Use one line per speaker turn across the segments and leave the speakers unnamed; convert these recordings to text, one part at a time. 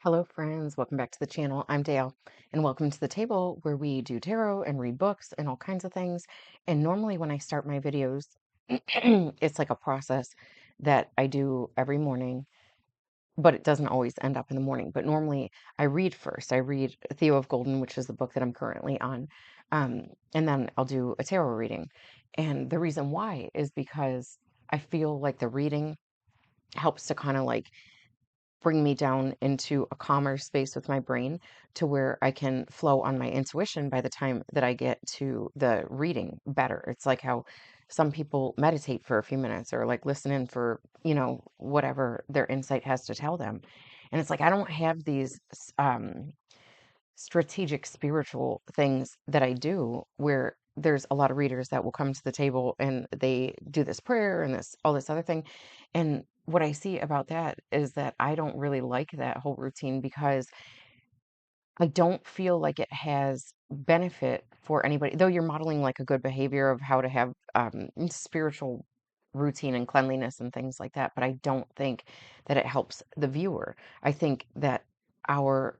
Hello, friends. Welcome back to the channel. I'm Dale, and welcome to the table where we do tarot and read books and all kinds of things. And normally, when I start my videos, it's like a process that I do every morning, but it doesn't always end up in the morning. But normally, I read first. I read Theo of Golden, which is the book that I'm currently on, and then I'll do a tarot reading. And the reason why is because I feel like the reading helps to kind of like bring me down into a calmer space with my brain to where I can flow on my intuition by the time that I get to the reading better. It's like how some people meditate for a few minutes or like listen in for, whatever their insight has to tell them. And it's like I don't have these strategic spiritual things that I do where there's a lot of readers that will come to the table and they do this prayer and this all this other thing. And what I see about that is that I don't really like that whole routine because I don't feel like it has benefit for anybody, though you're modeling like a good behavior of how to have spiritual routine and cleanliness and things like that. But I don't think that it helps the viewer. I think that our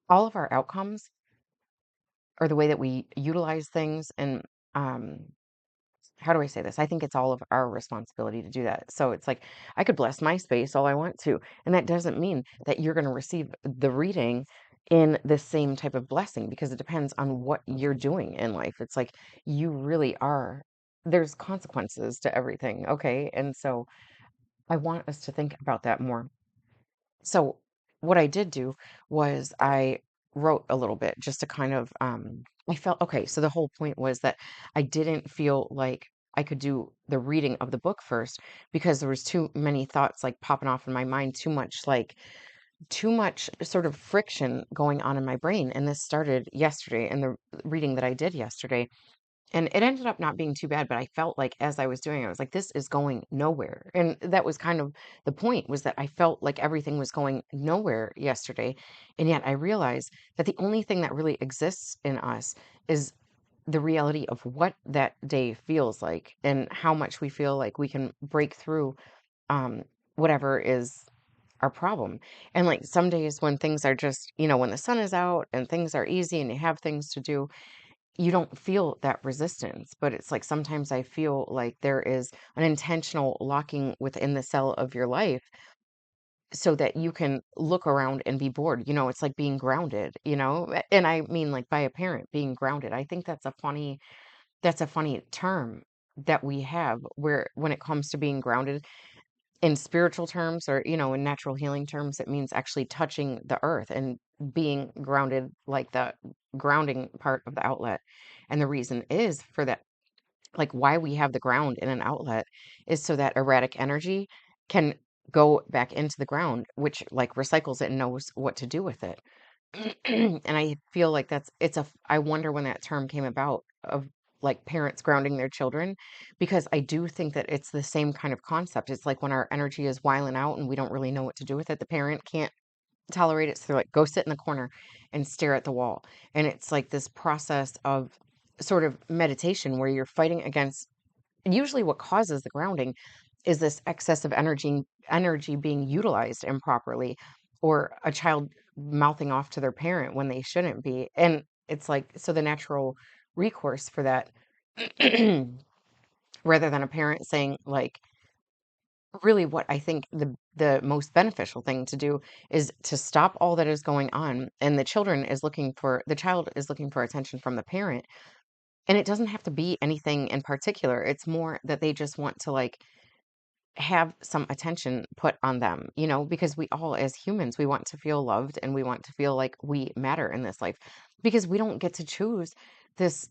all of our outcomes or the way that we utilize things and um how do I say this? I think it's all of our responsibility to do that. So it's like I could bless my space all I want to, and that doesn't mean that you're going to receive the reading in the same type of blessing because it depends on what you're doing in life. It's like you really are there's consequences to everything, okay? And so I want us to think about that more. So what I did do was I wrote a little bit just to kind of I felt okay, so the whole point was that I didn't feel like I could do the reading of the book first because there was too many thoughts like popping off in my mind, too much sort of friction going on in my brain. And this started yesterday in the reading that I did yesterday. And it ended up not being too bad, but I felt like as I was doing it, I was like, this is going nowhere. And that was kind of the point was that I felt like everything was going nowhere yesterday. And yet I realized that the only thing that really exists in us is the reality of what that day feels like and how much we feel like we can break through um, whatever is our problem. And like some days when things are just, when the sun is out and things are easy and you have things to do, you don't feel that resistance, but it's like sometimes I feel like there is an intentional locking within the cell of your life so that you can look around and be bored. It's like being grounded, and I mean like by a parent being grounded. I think that's a funny term that we have where when it comes to being grounded in spiritual terms or in natural healing terms it means actually touching the earth and being grounded like the grounding part of the outlet. And the reason is for that, like why we have the ground in an outlet is so that erratic energy can go back into the ground, which like recycles it and knows what to do with it. And I feel like I wonder when that term came about of like parents grounding their children, because I do think that it's the same kind of concept. It's like when our energy is wiling out and we don't really know what to do with it, the parent can't tolerate it. So they're like, go sit in the corner and stare at the wall. And it's like this process of sort of meditation where you're fighting against usually what causes the grounding is this excessive energy being utilized improperly or a child mouthing off to their parent when they shouldn't be. And it's like so the natural recourse for that rather than a parent saying like really what I think the most beneficial thing to do is to stop all that is going on, and the child is looking for attention from the parent, and it doesn't have to be anything in particular. It's more that they just want to like have some attention put on them, because we all as humans, we want to feel loved and we want to feel like we matter in this life because this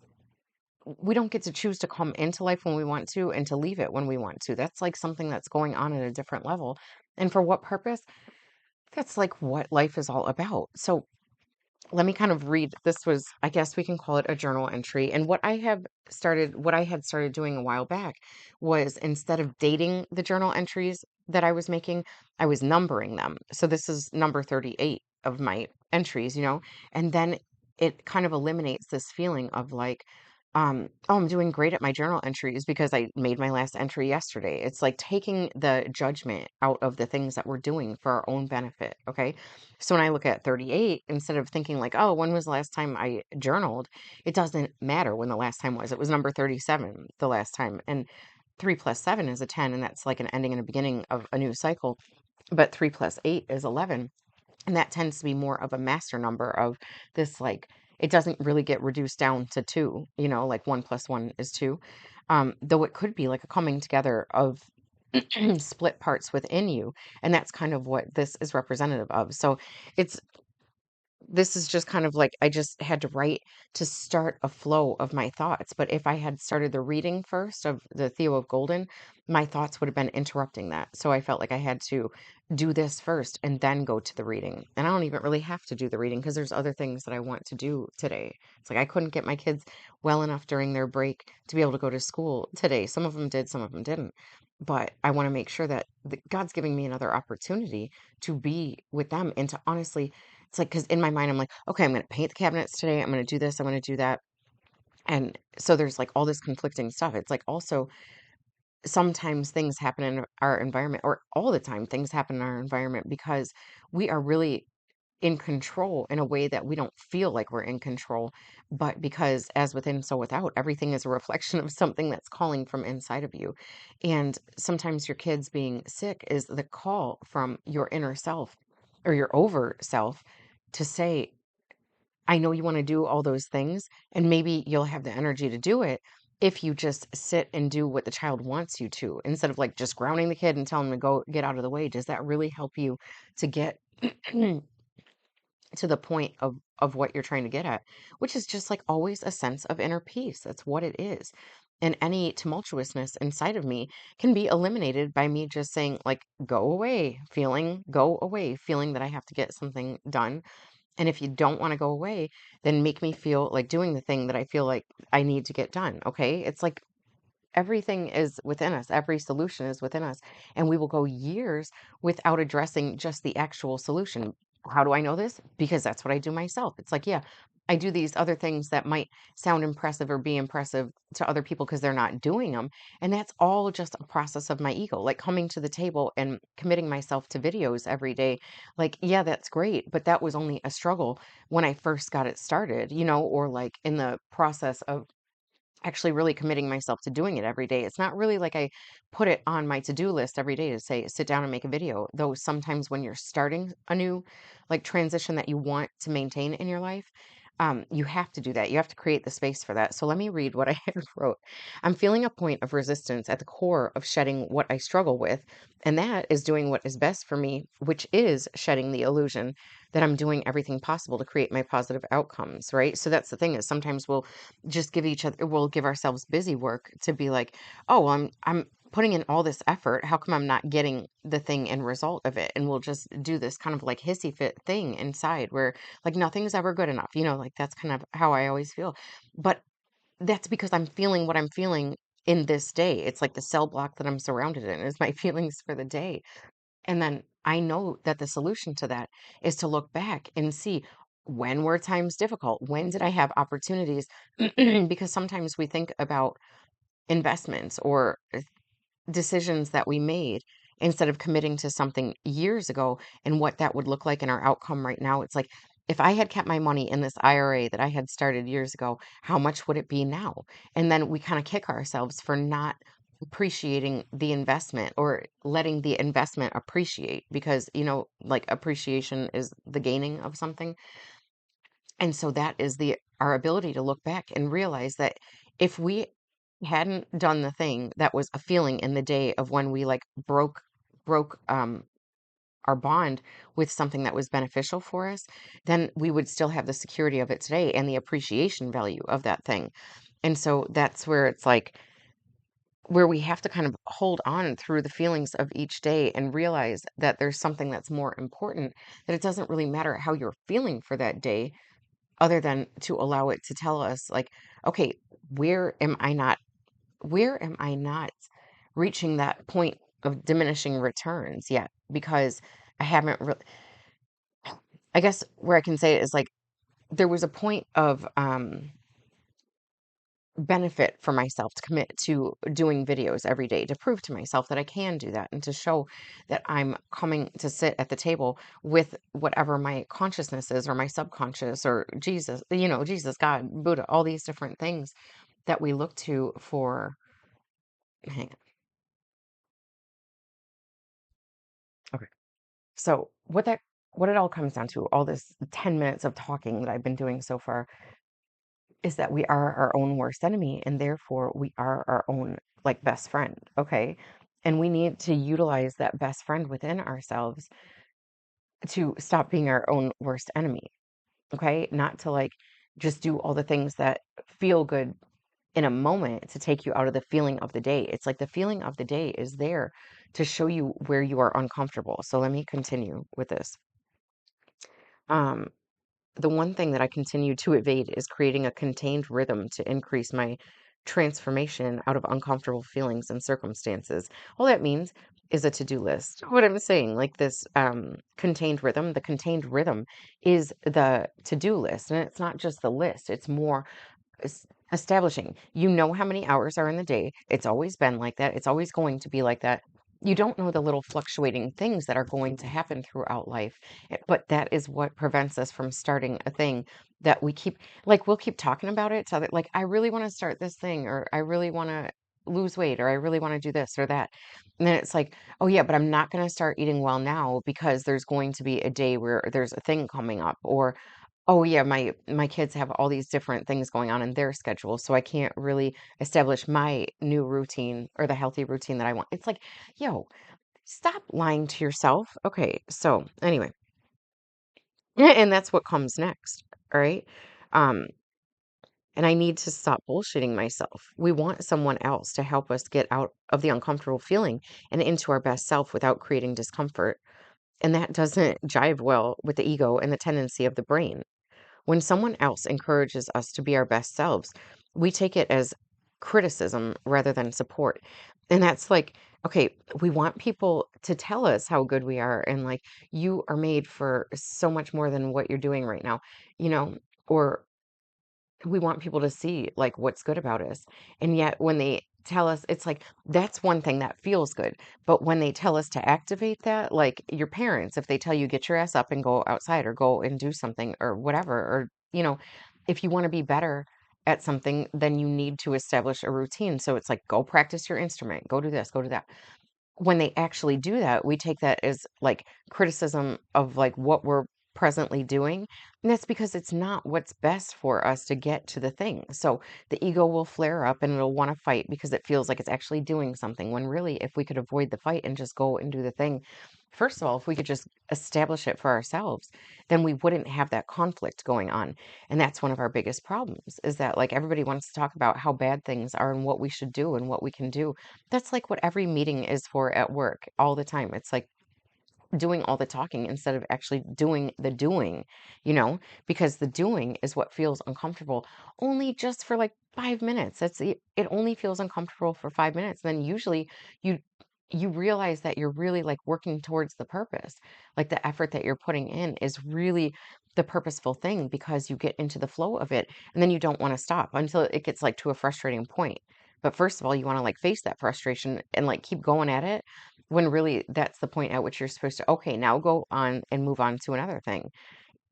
we don't get to choose to come into life when we want to and to leave it when we want to. That's like something that's going on at a different level. And for what purpose? That's like what life is all about. So let me kind of read. This was, I guess we can call it a journal entry. And what I had started doing a while back was instead of dating the journal entries that I was making, I was numbering them. So this is number 38 of my entries, and then it kind of eliminates this feeling of like, Oh, I'm doing great at my journal entries because I made my last entry yesterday. It's like taking the judgment out of the things that we're doing for our own benefit. Okay. So when I look at 38, instead of thinking like, oh, when was the last time I journaled? It doesn't matter when the last time was. It was number 37 the last time. And 3 plus 7 is a 10, and that's like an ending and a beginning of a new cycle. But 3 plus 8 is 11. And that tends to be more of a master number of this, like, it doesn't really get reduced down to two, like 1 plus 1 is two. Though it could be like a coming together of split parts within you. And that's kind of what this is representative of. So it's this is just kind of like I just had to write to start a flow of my thoughts. But if I had started the reading first of the Theo of Golden, my thoughts would have been interrupting that. So I felt like I had to do this first and then go to the reading. And I don't even really have to do the reading because there's other things that I want to do today. It's like I couldn't get my kids well enough during their break to be able to go to school today. Some of them did, some of them didn't. But I want to make sure that God's giving me another opportunity to be with them and to honestly it's like, because in my mind, I'm like, okay, I'm going to paint the cabinets today. I'm going to do this. I'm going to do that. And so there's like all this conflicting stuff. It's like also sometimes things happen in our environment, or all the time things happen in our environment because we are really in control in a way that we don't feel like we're in control. But because as within, so without, everything is a reflection of something that's calling from inside of you. And sometimes your kids being sick is the call from your inner self or your over self to say, I know you want to do all those things, and maybe you'll have the energy to do it if you just sit and do what the child wants you to, instead of like just grounding the kid and telling them to go get out of the way. Does that really help you to get to the point of what you're trying to get at, which is just like always a sense of inner peace? That's what it is. And any tumultuousness inside of me can be eliminated by me just saying, like, go away, feeling that I have to get something done. And if you don't want to go away, then make me feel like doing the thing that I feel like I need to get done. Okay. It's like everything is within us, every solution is within us. And we will go years without addressing just the actual solution. How do I know this? Because that's what I do myself. It's like, yeah, I do these other things that might sound impressive or be impressive to other people because they're not doing them. And that's all just a process of my ego, like coming to the table and committing myself to videos every day. Like, yeah, that's great. But that was only a struggle when I first got it started, or like in the process of actually really committing myself to doing it every day. It's not really like I put it on my to-do list every day to say, sit down and make a video. Though sometimes when you're starting a new like transition that you want to maintain in your life, you have to do that. You have to create the space for that. So let me read what I had wrote. I'm feeling a point of resistance at the core of shedding what I struggle with, and that is doing what is best for me, which is shedding the illusion that I'm doing everything possible to create my positive outcomes, right? So that's the thing is sometimes we'll give ourselves busy work to be like, oh, well, I'm putting in all this effort. How come I'm not getting the thing and result of it? And we'll just do this kind of like hissy fit thing inside where like nothing's ever good enough, like that's kind of how I always feel. But that's because I'm feeling what I'm feeling in this day. It's like the cell block that I'm surrounded in is my feelings for the day. And then I know that the solution to that is to look back and see, when were times difficult? When did I have opportunities? Because sometimes we think about investments or decisions that we made instead of committing to something years ago and what that would look like in our outcome right now. It's like, if I had kept my money in this IRA that I had started years ago, how much would it be now? And then we kind of kick ourselves for not appreciating the investment or letting the investment appreciate because, like appreciation is the gaining of something. And so that is the our ability to look back and realize that if we hadn't done the thing that was a feeling in the day of when we like broke our bond with something that was beneficial for us, then we would still have the security of it today and the appreciation value of that thing. And so that's where it's like where we have to kind of hold on through the feelings of each day and realize that there's something that's more important, that it doesn't really matter how you're feeling for that day other than to allow it to tell us like, okay, where am I not where am I not reaching that point of diminishing returns yet? Because I haven't really, I guess where I can say it is like there was a point of benefit for myself to commit to doing videos every day to prove to myself that I can do that and to show that I'm coming to sit at the table with whatever my consciousness is or my subconscious or Jesus, Jesus, God, Buddha, all these different things that we look to for. Hang on. Okay. So what it all comes down to, all this 10 minutes of talking that I've been doing so far, is that we are our own worst enemy and therefore we are our own like best friend, okay? And we need to utilize that best friend within ourselves to stop being our own worst enemy, okay? Not to like just do all the things that feel good in a moment to take you out of the feeling of the day. It's like the feeling of the day is there to show you where you are uncomfortable. So let me continue with this. Um, the one thing that I continue to evade is creating a contained rhythm to increase my transformation out of uncomfortable feelings and circumstances. All that means is a to-do list. What I'm saying, like this contained rhythm, the contained rhythm is the to-do list. And it's not just the list, it's more establishing. You know how many hours are in the day. It's always been like that. It's always going to be like that. You don't know the little fluctuating things that are going to happen throughout life. But that is what prevents us from starting a thing that we keep, like, we'll keep talking about it. So that, like, I really want to start this thing, or I really want to lose weight, or I really want to do this or that. And then it's like, oh, yeah, but I'm not going to start eating well now because there's going to be a day where there's a thing coming up, or oh yeah, my kids have all these different things going on in their schedule, so I can't really establish my new routine or the healthy routine that I want. It's like, yo, stop lying to yourself. Okay, so anyway, and that's what comes next, all right? Um, and I need to stop bullshitting myself. We want someone else to help us get out of the uncomfortable feeling and into our best self without creating discomfort. And that doesn't jive well with the ego and the tendency of the brain. When someone else encourages us to be our best selves, we take it as criticism rather than support. And that's like, okay, we want people to tell us how good we are and like, you are made for so much more than what you're doing right now, you know, or we want people to see like what's good about us. And yet when they tell us, it's like that's one thing that feels good. But when they tell us to activate that, like your parents, if they tell you get your ass up and go outside or go and do something or whatever, or if you want to be better at something, then you need to establish a routine. So it's like go practice your instrument, go do this, go do that. When they actually do that, we take that as like criticism of like what we're presently doing. And that's because it's not what's best for us to get to the thing. So the ego will flare up and it'll want to fight because it feels like it's actually doing something. When really, if we could avoid the fight and just go and do the thing, first of all, if we could just establish it for ourselves, then we wouldn't have that conflict going on. And that's one of our biggest problems is that like everybody wants to talk about how bad things are and what we should do and what we can do. That's like what every meeting is for at work all the time. It's like doing all the talking instead of actually doing the doing, because the doing is what feels uncomfortable only just for like 5 minutes. It only feels uncomfortable for 5 minutes. Then usually you you realize that you're really like working towards the purpose. Like the effort that you're putting in is really the purposeful thing because you get into the flow of it and then you don't want to stop until it gets like to a frustrating point. But first of all, you want to like face that frustration and like keep going at it when really that's the point at which you're supposed to, okay, now go on and move on to another thing.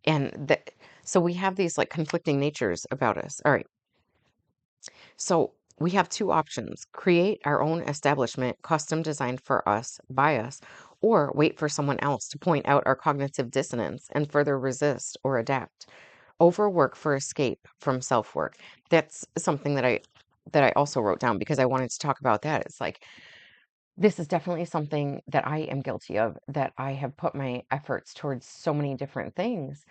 And that, so we have these like conflicting natures about us. All right. So we have two options: create our own establishment, custom designed for us, by us, or wait for someone else to point out our cognitive dissonance and further resist or adapt. Overwork for escape from self work. That's something that I also wrote down because I wanted to talk about that. It's like this is definitely something that I am guilty of, that I have put my efforts towards so many different things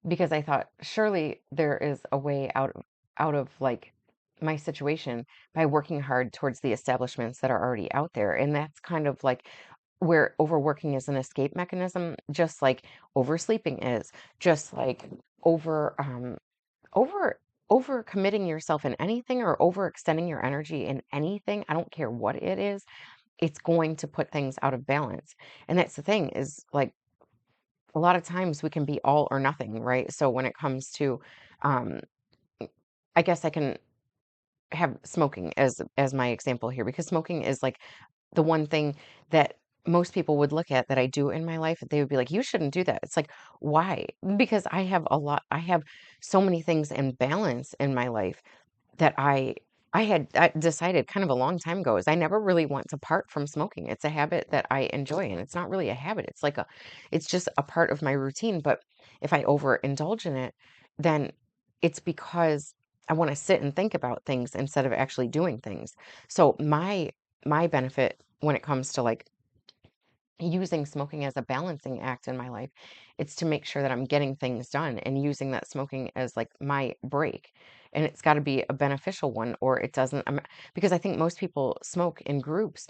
because I thought surely there is a way out of like my situation by working hard towards the establishments that are already out there. And that's kind of like where overworking is an escape mechanism, just like oversleeping is, just like over over over committing yourself in anything or overextending your energy in anything. I don't care what it is, it's going to put things out of balance. And that's the thing is like a lot of times we can be all or nothing, right? So when it comes to, um, I guess I can have smoking as my example here, because smoking is like the one thing that most people would look at that I do in my life. They would be like, you shouldn't do that. It's like, why? Because I have so many things in balance in my life that I decided kind of a long time ago is I never really want to part from smoking. It's a habit that I enjoy, and it's not really a habit. It's just a part of my routine. But if I overindulge in it, then it's because I want to sit and think about things instead of actually doing things. So my benefit when it comes to like using smoking as a balancing act in my life, it's to make sure that I'm getting things done and using that smoking as like my break. And it's got to be a beneficial one, or it doesn't. Because I think most people smoke in groups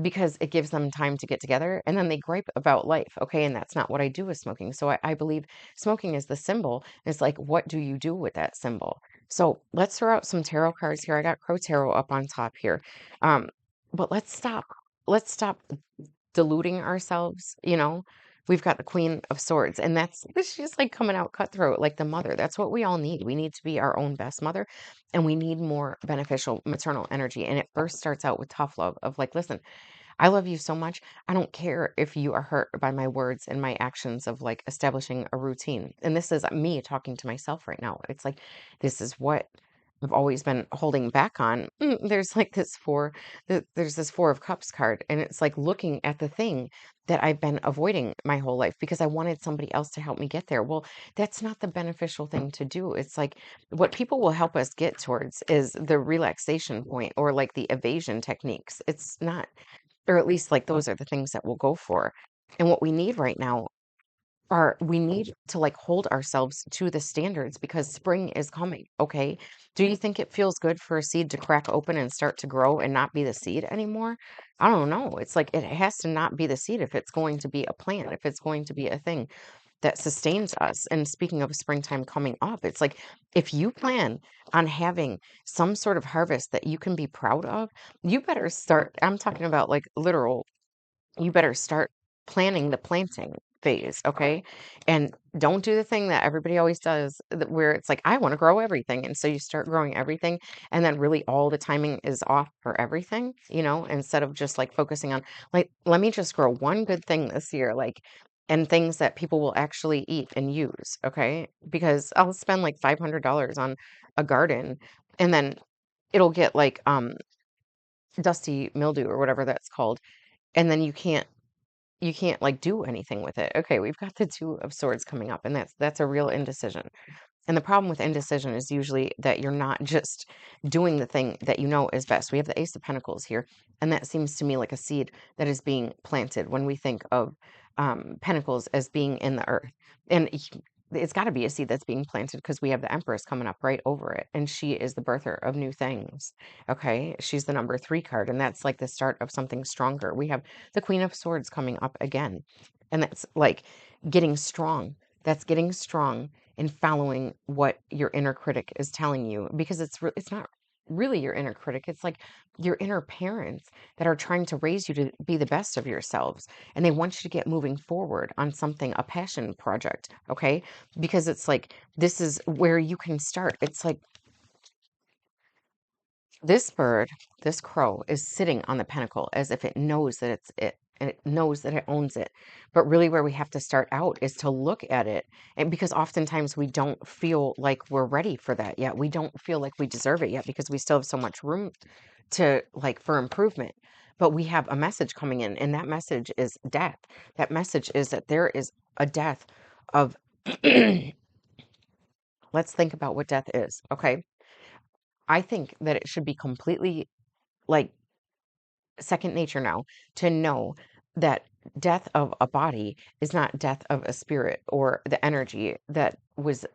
because it gives them time to get together and then they gripe about life. Okay. And that's not what I do with smoking. So I believe smoking is the symbol. It's like, what do you do with that symbol? So let's throw out some tarot cards here. I got Crow Tarot up on top here. Um, but let's stop. Let's stop deluding ourselves, you know? We've got the Queen of Swords, and she's like coming out cutthroat like the mother. That's what we all need. We need to be our own best mother, and we need more beneficial maternal energy. And it first starts out with tough love of like, listen, I love you so much. I don't care if you are hurt by my words and my actions of like establishing a routine. And this is me talking to myself right now. It's like, this is what I've always been holding back on. There's like there's this Four of Cups card, and it's like looking at the thing that I've been avoiding my whole life because I wanted somebody else to help me get there. Well, that's not the beneficial thing to do. It's like what people will help us get towards is the relaxation point or like the evasion techniques. It's not, or at least like those are the things that we'll go for. And what we need right now are we need to like hold ourselves to the standards because spring is coming, okay? Do you think it feels good for a seed to crack open and start to grow and not be the seed anymore? I don't know. It's like it has to not be the seed if it's going to be a plant, if it's going to be a thing that sustains us. And speaking of springtime coming up, it's like if you plan on having some sort of harvest that you can be proud of, you better start. I'm talking about like literal, you better start planning the planting phase, okay? And don't do the thing that everybody always does, where it's like, I want to grow everything. And so you start growing everything, and then really all the timing is off for everything, instead of just like focusing on, like, let me just grow one good thing this year, like, and things that people will actually eat and use, okay? Because I'll spend like $500 on a garden, and then it'll get like dusty mildew or whatever that's called, and then you can't like do anything with it. Okay, we've got the Two of Swords coming up, and that's a real indecision. And the problem with indecision is usually that you're not just doing the thing that you know is best. We have the Ace of Pentacles here, and that seems to me like a seed that is being planted when we think of pentacles as being in the earth. And it's got to be a seed that's being planted because we have the Empress coming up right over it, and she is the birther of new things. Okay, she's the number 3 card, and that's like the start of something stronger. We have the Queen of Swords coming up again, and that's like getting strong. That's getting strong and following what your inner critic is telling you, because it's not really your inner critic. It's like your inner parents that are trying to raise you to be the best of yourselves, and they want you to get moving forward on something, a passion project, okay? Because it's like this is where you can start. It's like this bird, this crow, is sitting on the pentacle as if it knows that it's it and it knows that it owns it. But really, where we have to start out is to look at it. And because oftentimes we don't feel like we're ready for that yet. We don't feel like we deserve it yet because we still have so much room to like for improvement. But we have a message coming in, and that message is death. That message is that there is a death of, let's think about what death is, okay? I think that it should be completely like second nature now to know that death of a body is not death of a spirit or the energy that was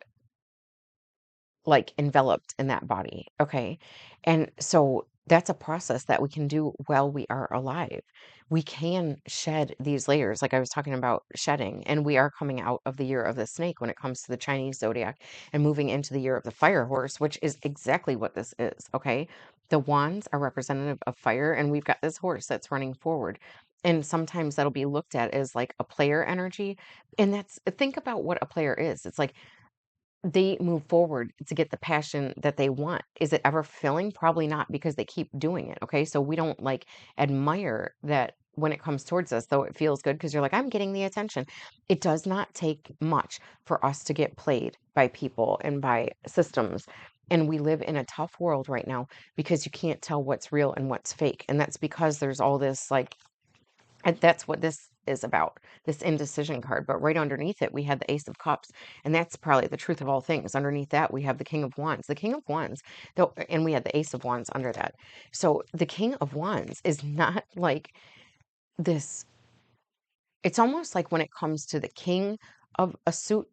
like enveloped in that body. Okay. And so that's a process that we can do while we are alive. We can shed these layers, like I was talking about shedding, and we are coming out of the year of the snake when it comes to the Chinese zodiac and moving into the year of the fire horse, which is exactly what this is. Okay. The wands are representative of fire, and we've got this horse that's running forward. And sometimes that'll be looked at as like a player energy. And think about what a player is. It's like they move forward to get the passion that they want. Is it ever fulfilling? Probably not, because they keep doing it. Okay. So we don't like admire that when it comes towards us, though it feels good because you're like, I'm getting the attention. It does not take much for us to get played by people and by systems. And we live in a tough world right now because you can't tell what's real and what's fake. And that's because there's all this like, and that's what this is about, this indecision card. But right underneath it, we had the Ace of Cups. And that's probably the truth of all things. Underneath that, we have the King of Wands. The King of Wands, though, and we had the Ace of Wands under that. So the King of Wands is not like this. It's almost like when it comes to the king of a suit,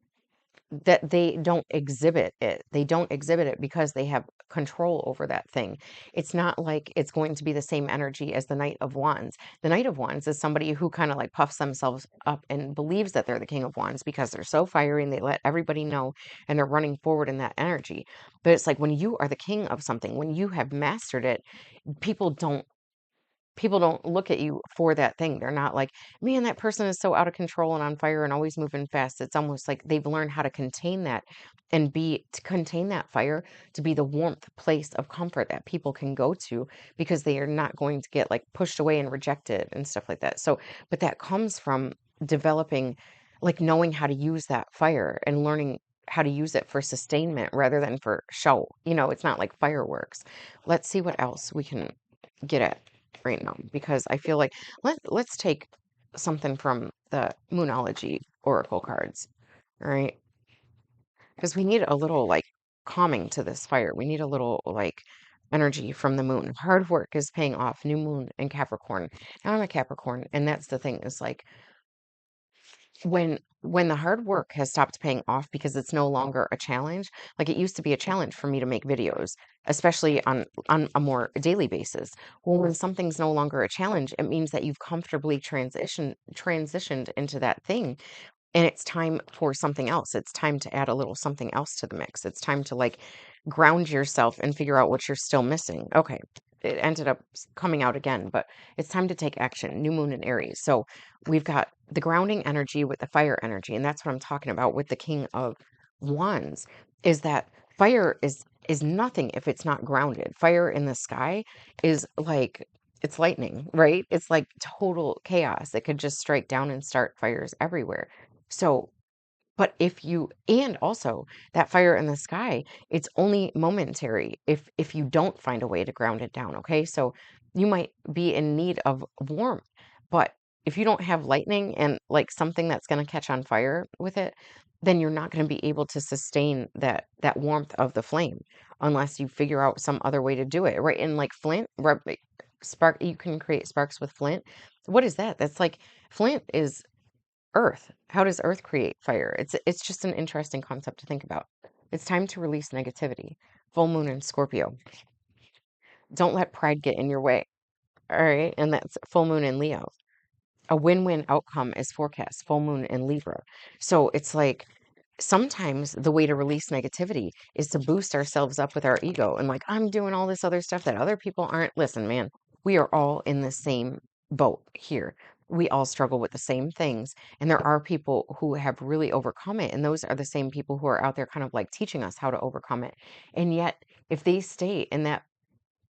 that they don't exhibit it. They don't exhibit it because they have control over that thing. It's not like it's going to be the same energy as the Knight of Wands. The Knight of Wands is somebody who kind of like puffs themselves up and believes that they're the King of Wands because they're so fiery and they let everybody know and they're running forward in that energy. But it's like when you are the king of something, when you have mastered it, people don't people don't look at you for that thing. They're not like, man, that person is so out of control and on fire and always moving fast. It's almost like they've learned how to contain that and be to contain that fire to be the warmth place of comfort that people can go to because they are not going to get like pushed away and rejected and stuff like that. So, but that comes from developing, like knowing how to use that fire and learning how to use it for sustainment rather than for show. It's not like fireworks. Let's see what else we can get at right now because I feel like let's take something from the Moonology Oracle cards, right? Because we need a little like calming to this fire. We need a little like energy from the moon. Hard work is paying off. New moon in Capricorn. Now I'm a Capricorn, and that's the thing is like when the hard work has stopped paying off because it's no longer a challenge. Like it used to be a challenge for me to make videos, especially on a more daily basis. Well, when something's no longer a challenge, it means that you've comfortably transitioned into that thing, and it's time for something else. It's time to add a little something else to the mix. It's time to like ground yourself and figure out what you're still missing. Okay. It ended up coming out again, but it's time to take action. New moon in Aries. So we've got the grounding energy with the fire energy. And that's what I'm talking about with the King of Wands is that fire is nothing if it's not grounded. Fire in the sky is like it's lightning, right? It's like total chaos. It could just strike down and start fires everywhere. So, but if you, and also that fire in the sky, it's only momentary if you don't find a way to ground it down, okay? So you might be in need of warmth, but if you don't have lightning and like something that's going to catch on fire with it, then you're not going to be able to sustain that warmth of the flame unless you figure out some other way to do it, right? And like flint, spark, you can create sparks with flint. What is that? That's like flint is earth. How does earth create fire? It's just an interesting concept to think about. It's time to release negativity. Full moon in Scorpio. Don't let pride get in your way. All right. And that's full moon in Leo. A win-win outcome is forecast. Full moon in Libra. So it's like sometimes the way to release negativity is to boost ourselves up with our ego and like, I'm doing all this other stuff that other people aren't. Listen, man, we are all in the same boat here. We all struggle with the same things. And there are people who have really overcome it. And those are the same people who are out there kind of like teaching us how to overcome it. And yet, if they stay in that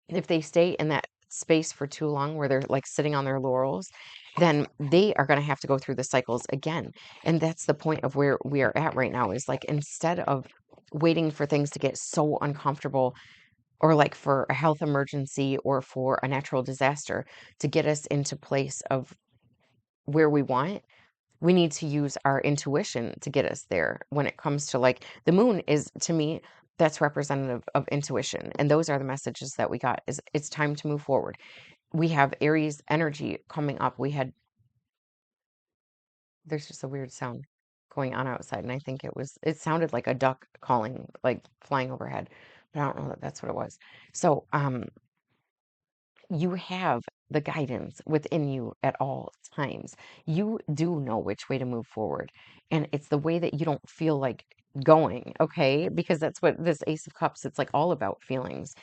if they stay in that space for too long where they're like sitting on their laurels, then they are going to have to go through the cycles again. And that's the point of where we are at right now is like instead of waiting for things to get so uncomfortable or like for a health emergency or for a natural disaster to get us into place of where we want, we need to use our intuition to get us there when it comes to like the moon is to me that's representative of intuition, and those are the messages that we got is it's time to move forward. We have Aries energy coming up. There's just a weird sound going on outside, and I think it sounded like a duck calling, like flying overhead, but I don't know that that's what it was. So you have the guidance within you at all times. You do know which way to move forward. And it's the way that you don't feel like going, okay? Because that's what this Ace of Cups, it's like all about feelings.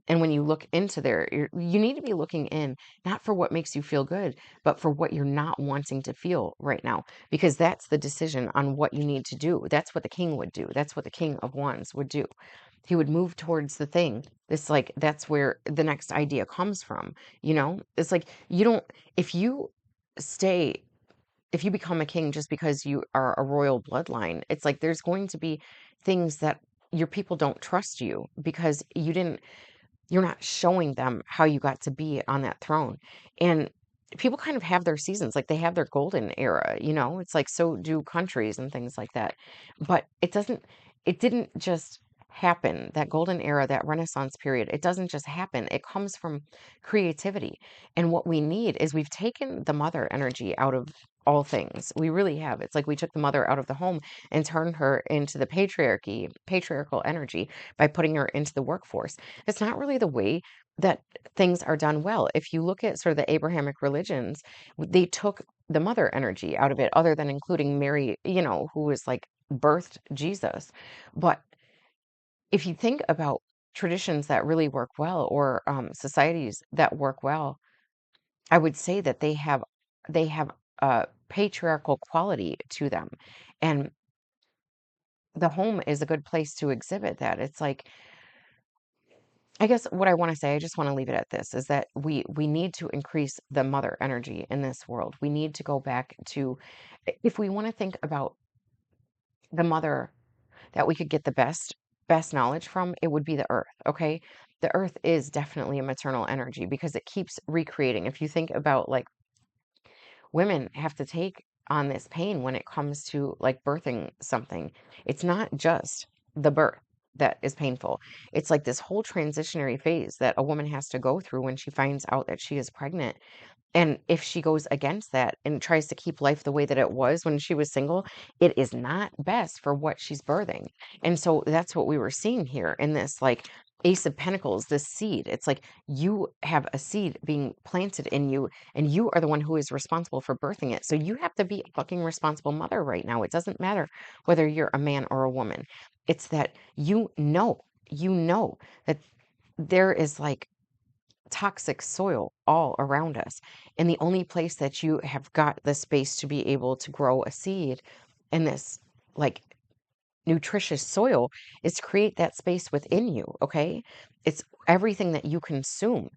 And when you look into there, you need to be looking in, not for what makes you feel good, but for what you're not wanting to feel right now, because that's the decision on what you need to do. That's what the king would do. That's what the King of Wands would do. He would move towards the thing. It's like that's where the next idea comes from. It's like you don't, if you stay if you become a king just because you are a royal bloodline, it's like there's going to be things that your people don't trust you because you're not showing them how you got to be on that throne. And people kind of have their seasons, like they have their golden era. It's like so do countries and things like that. But it didn't just happen. That golden era, that Renaissance period, it doesn't just happen. It comes from creativity. And what we need is we've taken the mother energy out of all things. We really have. It's like we took the mother out of the home and turned her into the patriarchal energy by putting her into the workforce. It's not really the way that things are done well. If you look at sort of the Abrahamic religions, they took the mother energy out of it, other than including Mary, who was like birthed Jesus. But if you think about traditions that really work well, or societies that work well, I would say that they have a patriarchal quality to them. And the home is a good place to exhibit that. It's like, I guess what I want to say, I just want to leave it at this, is that we need to increase the mother energy in this world. We need to go back to, if we want to think about the mother that we could get the best knowledge from, it would be the earth, okay? The earth is definitely a maternal energy because it keeps recreating. If you think about, like, women have to take on this pain when it comes to like birthing something. It's not just the birth that is painful. It's like this whole transitionary phase that a woman has to go through when she finds out that she is pregnant. And if she goes against that and tries to keep life the way that it was when she was single, it is not best for what she's birthing. And so that's what we were seeing here in this, like, Ace of Pentacles, this seed. It's like you have a seed being planted in you, and you are the one who is responsible for birthing it. So you have to be a fucking responsible mother right now. It doesn't matter whether you're a man or a woman. It's that you know that there is like toxic soil all around us. And the only place that you have got the space to be able to grow a seed in this, like, nutritious soil is to create that space within you, okay? It's everything that you consume.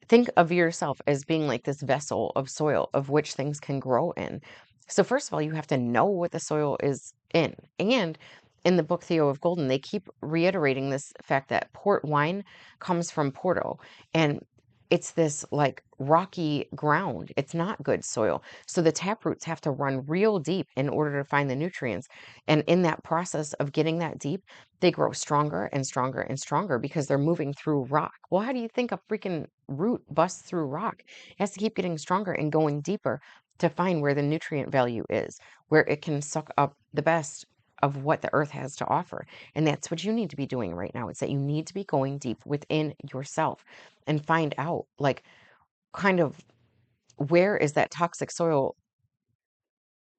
Think of yourself as being like this vessel of soil of which things can grow in. So first of all, you have to know what the soil is in. And in the book Theo of Golden, they keep reiterating this fact that port wine comes from Porto, and it's this like rocky ground. It's not good soil. So the tap roots have to run real deep in order to find the nutrients. And in that process of getting that deep, they grow stronger and stronger and stronger because they're moving through rock. Well, how do you think a freaking root busts through rock? It has to keep getting stronger and going deeper to find where the nutrient value is, where it can suck up the best of what the earth has to offer. And that's what you need to be doing right now. It's that you need to be going deep within yourself and find out, like, kind of where is that toxic soil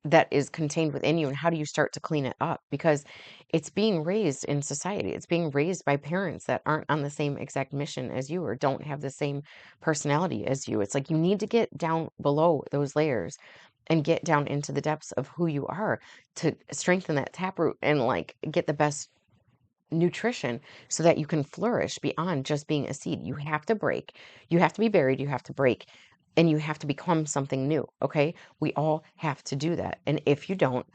that is contained within you, and how do you start to clean it up? Because it's being raised in society, it's being raised by parents that aren't on the same exact mission as you, or don't have the same personality as you. It's like you need to get down below those layers and get down into the depths of who you are to strengthen that taproot and like get the best nutrition so that you can flourish beyond just being a seed. You have to break. You have to be buried. You have to break. And you have to become something new. Okay. We all have to do that. And if you don't,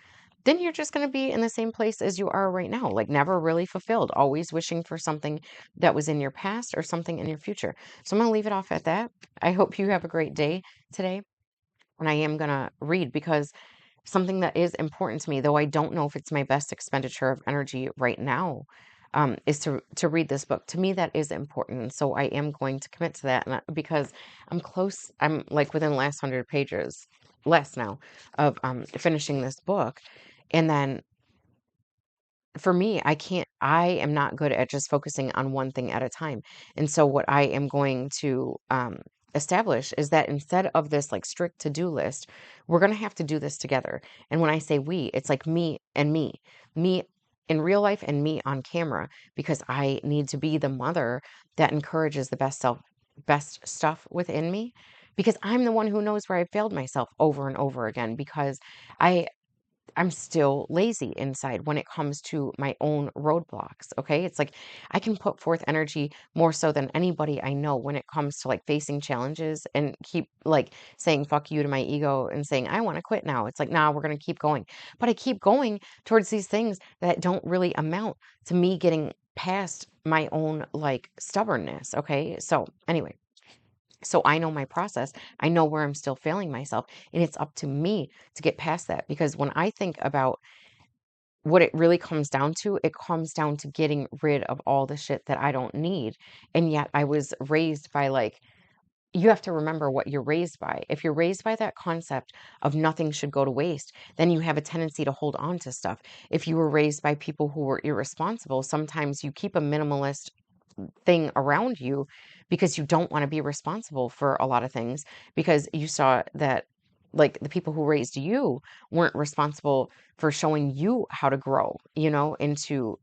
then you're just going to be in the same place as you are right now, like never really fulfilled, always wishing for something that was in your past or something in your future. So I'm going to leave it off at that. I hope you have a great day today. And I am going to read because something that is important to me, though I don't know if it's my best expenditure of energy right now, is to read this book. To me, that is important, and so I am going to commit to that. And because I'm close, I'm like within the last 100 pages, less now, of finishing this book, and then for me, I am not good at just focusing on one thing at a time. And so what I am going to establish is that instead of this like strict to-do list, we're going to have to do this together. And when I say we, it's like me and me in real life and me on camera, because I need to be the mother that encourages the best stuff within me, because I'm the one who knows where I failed myself over and over again, because I I'm still lazy inside when it comes to my own roadblocks. Okay. It's like I can put forth energy more so than anybody I know when it comes to like facing challenges and keep like saying fuck you to my ego and saying, I want to quit now. It's like, nah, we're going to keep going. But I keep going towards these things that don't really amount to me getting past my own like stubbornness. Okay. So, anyway. So I know my process. I know where I'm still failing myself. And it's up to me to get past that. Because when I think about what it really comes down to, it comes down to getting rid of all the shit that I don't need. And yet I was raised by like, you have to remember what you're raised by. If you're raised by that concept of nothing should go to waste, then you have a tendency to hold on to stuff. If you were raised by people who were irresponsible, sometimes you keep a minimalist thing around you because you don't want to be responsible for a lot of things, because you saw that like the people who raised you weren't responsible for showing you how to grow, into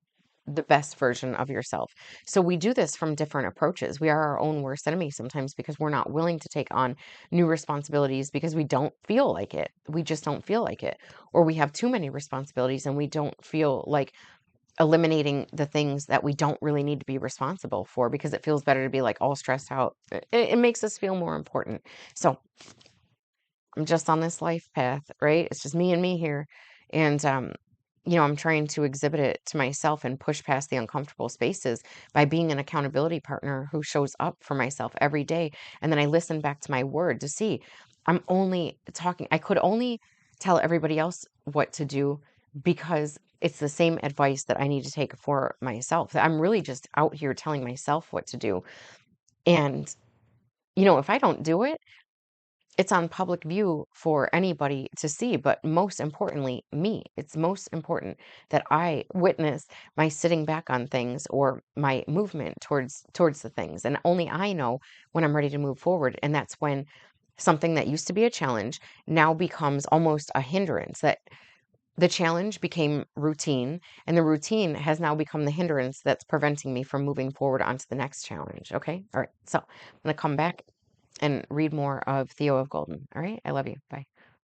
the best version of yourself. So we do this from different approaches. We are our own worst enemy sometimes because we're not willing to take on new responsibilities because we don't feel like it. We just don't feel like it. Or we have too many responsibilities and we don't feel like eliminating the things that we don't really need to be responsible for, because it feels better to be like all stressed out. It makes us feel more important. So I'm just on this life path, right? It's just me and me here. And, I'm trying to exhibit it to myself and push past the uncomfortable spaces by being an accountability partner who shows up for myself every day. And then I listen back to my word to see I'm only talking, I could only tell everybody else what to do because it's the same advice that I need to take for myself. I'm really just out here telling myself what to do. And, if I don't do it, it's on public view for anybody to see, but most importantly, me. It's most important that I witness my sitting back on things or my movement towards the things. And only I know when I'm ready to move forward. And that's when something that used to be a challenge now becomes almost a hindrance. That the challenge became routine, and the routine has now become the hindrance that's preventing me from moving forward onto the next challenge. Okay. All right. So I'm going to come back and read more of Theo of Golden. All right. I love you. Bye.